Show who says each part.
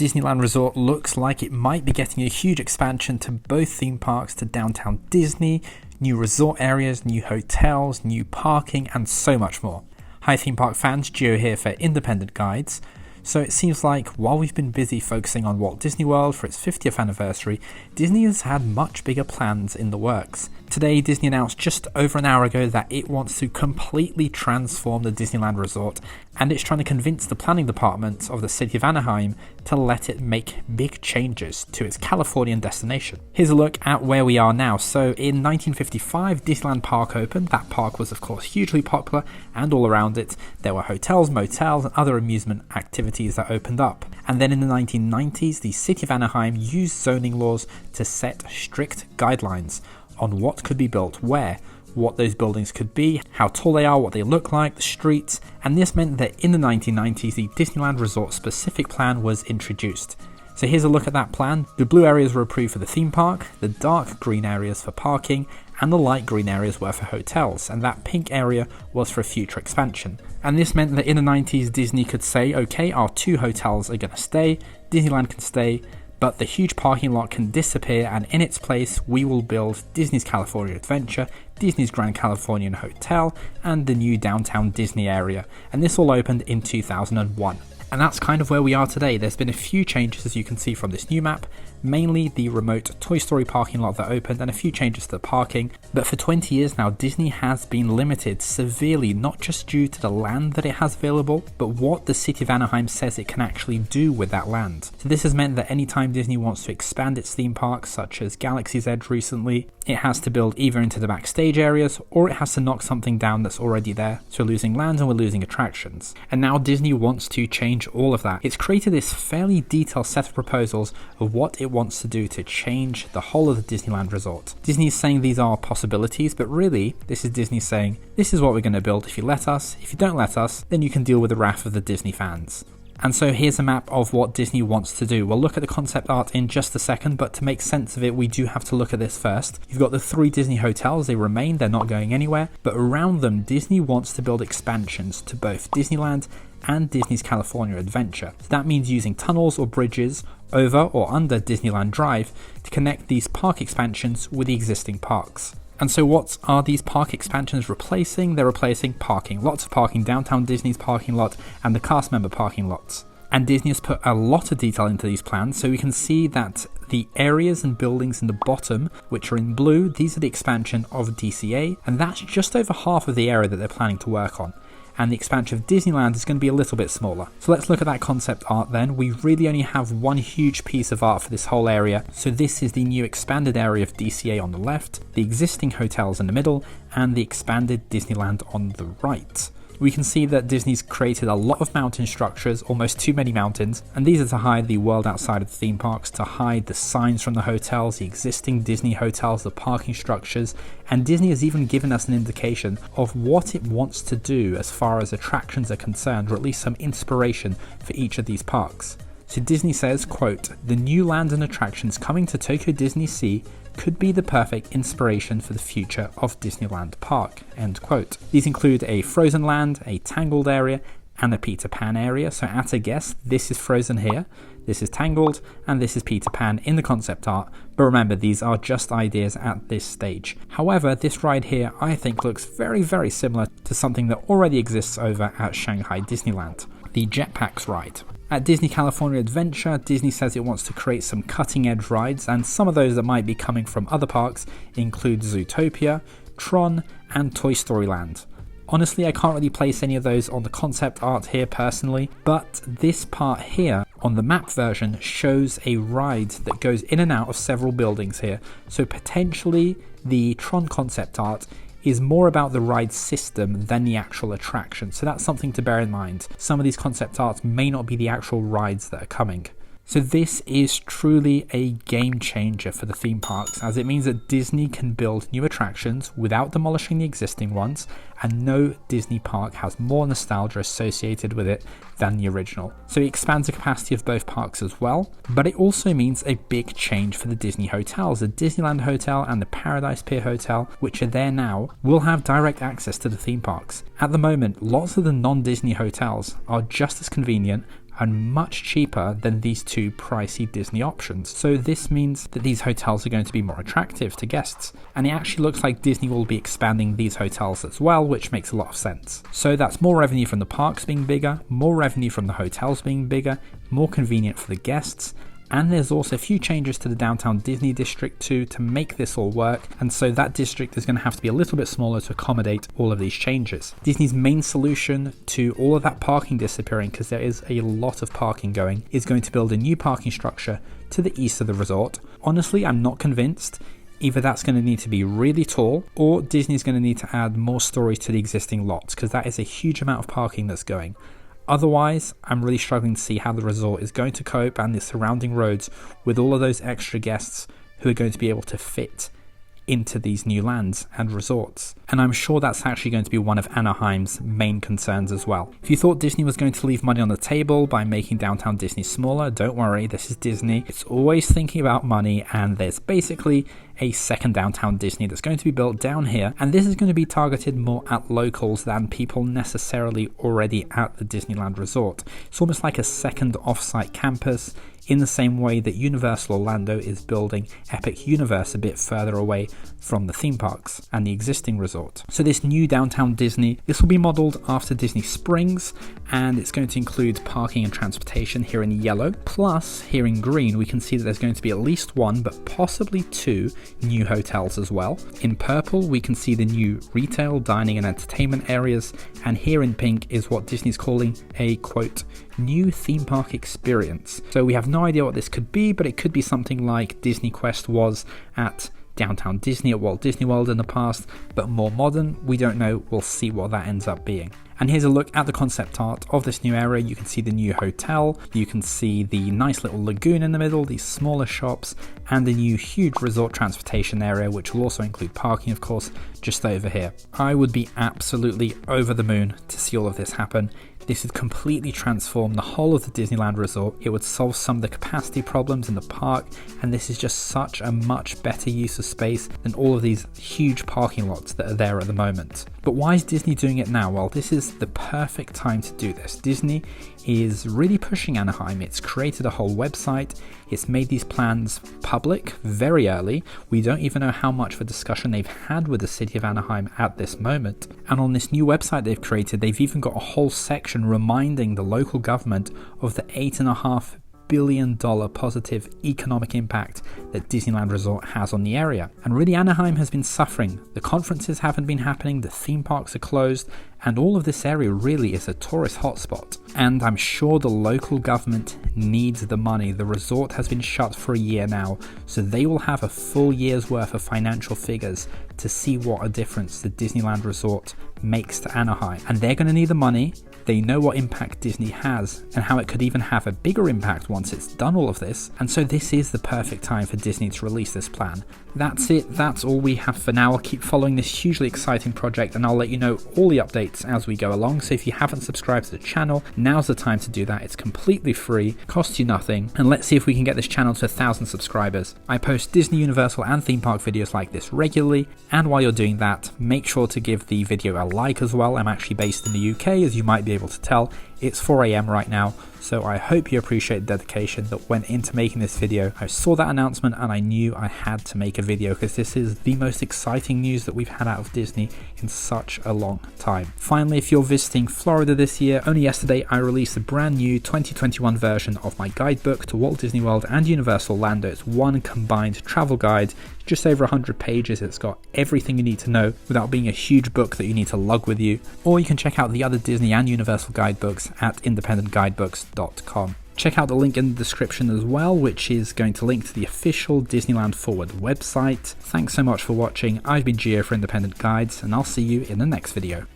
Speaker 1: Disneyland Resort looks like it might be getting a huge expansion to both theme parks to downtown Disney, new resort areas, new hotels, new parking, and so much more. Hi theme park fans, Gio here for Independent Guides. So it seems like while we've been busy focusing on Walt Disney World for its 50th anniversary, Disney has had much bigger plans in the works. Today, Disney announced just over an hour ago that it wants to completely transform the Disneyland Resort, and it's trying to convince the planning department of the city of Anaheim to let it make big changes to its Californian destination. Here's a look at where we are now. So in 1955, Disneyland Park opened. That park was of course hugely popular, and all around it there were hotels, motels, and other amusement activities that opened up. And then in the 1990s, the city of Anaheim used zoning laws to set strict guidelines on what could be built where, what those buildings could be, how tall they are, what they look like, the streets, and this meant that in the 1990s the Disneyland Resort specific plan was introduced. So here's a look at that plan. The blue areas were approved for the theme park, the dark green areas for parking, and the light green areas were for hotels, and that pink area was for future expansion. And this meant that in the 90s Disney could say, okay, our 2 hotels are going to stay, Disneyland can stay, but the huge parking lot can disappear, and in its place we will build Disney's California Adventure, Disney's Grand Californian Hotel, and the new downtown Disney area, and this all opened in 2001. And that's kind of where we are today. There's been a few changes, as you can see from this new map, mainly the remote Toy Story parking lot that opened and a few changes to the parking. But for 20 years now, Disney has been limited severely, not just due to the land that it has available, but what the city of Anaheim says it can actually do with that land. So this has meant that anytime Disney wants to expand its theme parks, such as Galaxy's Edge recently, it has to build either into the backstage areas or it has to knock something down that's already there. So we're losing land and we're losing attractions. And now Disney wants to change all of that. It's created this fairly detailed set of proposals of what it wants to do to change the whole of the Disneyland Resort. Disney is saying these are possibilities, but really this is Disney saying this is what we're going to build if you let us. If you don't let us, then you can deal with the wrath of the Disney fans. And so here's a map of what Disney wants to do. We'll look at the concept art in just a second, but to make sense of it, we do have to look at this first. You've got the 3 Disney hotels, they remain, they're not going anywhere, but around them, Disney wants to build expansions to both Disneyland and Disney's California Adventure. So that means using tunnels or bridges over or under Disneyland Drive to connect these park expansions with the existing parks. And so what are these park expansions replacing? They're replacing parking. Lots of parking, downtown Disney's parking lot and the cast member parking lots. And Disney has put a lot of detail into these plans, so we can see that the areas and buildings in the bottom, which are in blue, these are the expansion of DCA, and that's just over half of the area that they're planning to work on. And the expansion of Disneyland is going to be a little bit smaller. So let's look at that concept art then. We really only have one huge piece of art for this whole area. So this is the new expanded area of DCA on the left, the existing hotels in the middle, and the expanded Disneyland on the right. We can see that Disney's created a lot of mountain structures, almost too many mountains, and these are to hide the world outside of the theme parks, to hide the signs from the hotels, the existing Disney hotels, the parking structures, and Disney has even given us an indication of what it wants to do as far as attractions are concerned, or at least some inspiration for each of these parks. So Disney says, quote, "The new land and attractions coming to Tokyo Disney Sea could be the perfect inspiration for the future of Disneyland Park," end quote. These include a Frozen Land, a Tangled area, and a Peter Pan area. So at a guess, this is Frozen here, this is Tangled, and this is Peter Pan in the concept art. But remember, these are just ideas at this stage. However, this ride here I think looks very, very similar to something that already exists over at Shanghai Disneyland, the Jetpacks ride. At Disney California Adventure, Disney says it wants to create some cutting-edge rides, and some of those that might be coming from other parks include Zootopia, Tron, and Toy Story Land. Honestly, I can't really place any of those on the concept art here personally, but this part here on the map version shows a ride that goes in and out of several buildings here, so potentially the Tron concept art is more about the ride system than the actual attraction, so that's something to bear in mind. Some of these concept arts may not be the actual rides that are coming. So this is truly a game changer for the theme parks, as it means that Disney can build new attractions without demolishing the existing ones, and no Disney park has more nostalgia associated with it than the original. So it expands the capacity of both parks as well, but it also means a big change for the Disney hotels. The Disneyland Hotel and the Paradise Pier Hotel, which are there now, will have direct access to the theme parks. At the moment, lots of the non-Disney hotels are just as convenient, and much cheaper than these two pricey Disney options. So this means that these hotels are going to be more attractive to guests, and it actually looks like Disney will be expanding these hotels as well, which makes a lot of sense. So that's more revenue from the parks being bigger, more revenue from the hotels being bigger, more convenient for the guests. And there's also a few changes to the downtown Disney district too to make this all work, and so that district is going to have to be a little bit smaller to accommodate all of these changes. Disney's main solution to all of that parking disappearing, because there is a lot of parking going, is going to build a new parking structure to the east of the resort. Honestly, I'm not convinced. Either that's going to need to be really tall, or Disney's going to need to add more stories to the existing lots, because that is a huge amount of parking that's going. Otherwise, I'm really struggling to see how the resort is going to cope and the surrounding roads with all of those extra guests who are going to be able to fit into these new lands and resorts. And I'm sure that's actually going to be one of Anaheim's main concerns as well. If you thought Disney was going to leave money on the table by making downtown Disney smaller, don't worry, this is Disney. It's always thinking about money, and there's basically a second downtown Disney that's going to be built down here, and this is going to be targeted more at locals than people necessarily already at the Disneyland Resort. It's almost like a second off-site campus, in the same way that Universal Orlando is building Epic Universe a bit further away from the theme parks and the existing resort. So this new downtown Disney, this will be modeled after Disney Springs, and it's going to include parking and transportation here in yellow. Plus, here in green, we can see that there's going to be at least one, but possibly two new hotels as well. In purple, we can see the new retail, dining and entertainment areas, and here in pink is what Disney's calling a, quote, new theme park experience. So we have no idea what this could be, but it could be something like Disney Quest was at Downtown Disney at Walt Disney World in the past, but more modern. We don't know. We'll see what that ends up being. And here's a look at the concept art of this new area. You can see the new hotel, you can see the nice little lagoon in the middle, these smaller shops, and the new huge resort transportation area, which will also include parking, of course, just over here. I would be absolutely over the moon to see all of this happen. This would completely transform the whole of the Disneyland Resort. It would solve some of the capacity problems in the park, and this is just such a much better use of space than all of these huge parking lots that are there at the moment. But why is Disney doing it now? Well, this is the perfect time to do this. Disney is really pushing Anaheim. It's created a whole website. It's made these plans public very early. We don't even know how much of a discussion they've had with the city of Anaheim at this moment. And on this new website they've created, they've even got a whole section reminding the local government of the $8.5 billion positive economic impact that Disneyland Resort has on the area. And really, Anaheim has been suffering. The conferences haven't been happening, the theme parks are closed, and all of this area really is a tourist hotspot. And I'm sure the local government needs the money. The resort has been shut for a year now, so they will have a full year's worth of financial figures to see what a difference the Disneyland Resort makes to Anaheim. And they're going to need the money. They know what impact Disney has and how it could even have a bigger impact once it's done all of this, and so this is the perfect time for Disney to release this plan. That's it, that's all we have for now. I'll keep following this hugely exciting project and I'll let you know all the updates as we go along, so if you haven't subscribed to the channel, now's the time to do that. It's completely free, costs you nothing, and let's see if we can get this channel to 1,000 subscribers. I post Disney, Universal and theme park videos like this regularly, and while you're doing that, make sure to give the video a like as well. I'm actually based in the UK, as you might be able to tell. It's 4 AM right now, so I hope you appreciate the dedication that went into making this video. I saw that announcement and I knew I had to make a video because this is the most exciting news that we've had out of Disney in such a long time. Finally, if you're visiting Florida this year, only yesterday I released a brand new 2021 version of my guidebook to Walt Disney World and Universal Orlando. It's one combined travel guide, just over 100 pages. It's got everything you need to know without being a huge book that you need to lug with you. Or you can check out the other Disney and Universal guidebooks at independentguidebooks.com. Check out the link in the description as well, which is going to link to the official Disneyland Forward website. Thanks so much for watching. I've been Gio for Independent Guides, and I'll see you in the next video.